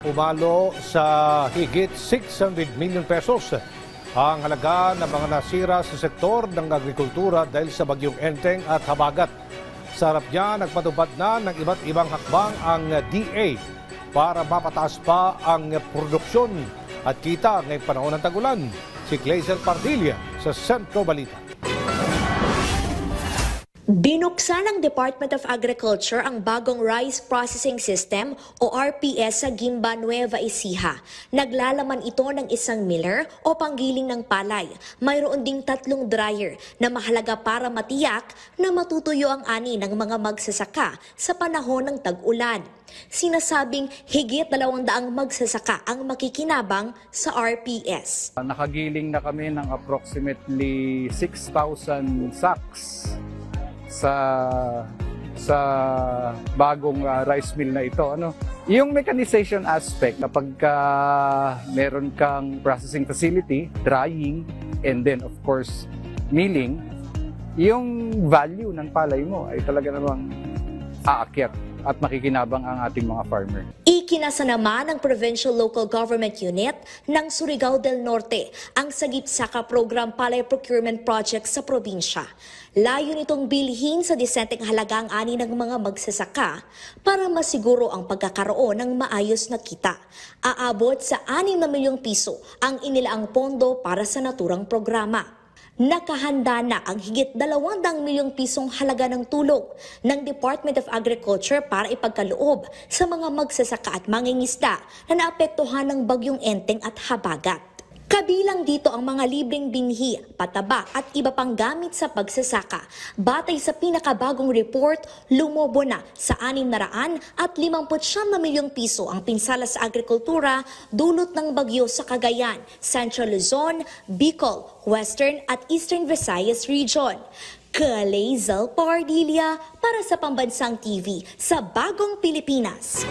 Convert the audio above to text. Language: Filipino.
umalo sa higit 600 million pesos ang halaga ng mga nasira sa sektor ng agrikultura dahil sa bagyong Enteng at Habagat. Sa harap niya, nagpatupad na ng iba't ibang hakbang ang DA para mapataas pa ang produksyon at kita ngayong panahon ng tagulan. Si Glazer Pardilla sa Centro Balita. Binuksan ng Department of Agriculture ang bagong Rice Processing System o RPS sa Gimba, Nueva Ecija. Naglalaman ito ng isang miller o panggiling ng palay. Mayroon ding 3 dryer na mahalaga para matiyak na matutuyo ang ani ng mga magsasaka sa panahon ng tag-ulan. Sinasabing higit 200 magsasaka ang makikinabang sa RPS. Nakagiling na kami ng approximately 6,000 sacks sa bagong rice mill na ito. Yung mechanization aspect, kapag meron kang processing facility, drying, and then of course milling, yung value ng palay mo ay talaga namang aakyat at makikinabang ang ating mga farmer. Ikinasa naman ng Provincial Local Government Unit ng Surigao del Norte ang Sagip Saka Program Palay Procurement Project sa probinsya. Layo nitong bilhin sa disenteng halagang ani ng mga magsasaka para masiguro ang pagkakaroon ng maayos na kita. Aabot sa 6 na milyong piso ang inilaang pondo para sa naturang programa. Nakahanda na ang higit 200 milyong pisong halaga ng tulong ng Department of Agriculture para ipagkaloob sa mga magsasaka at mangingisda na naapektuhan ng bagyong Enteng at Habagat. Kabilang dito ang mga libreng binhi, pataba at iba pang gamit sa pagsasaka. Batay sa pinakabagong report, lumobo na sa 659 milyong piso ang pinsala sa agrikultura dulot ng bagyo sa Cagayan, Central Luzon, Bicol, Western at Eastern Visayas Region. Glazer Pardilla para sa Pambansang TV sa Bagong Pilipinas.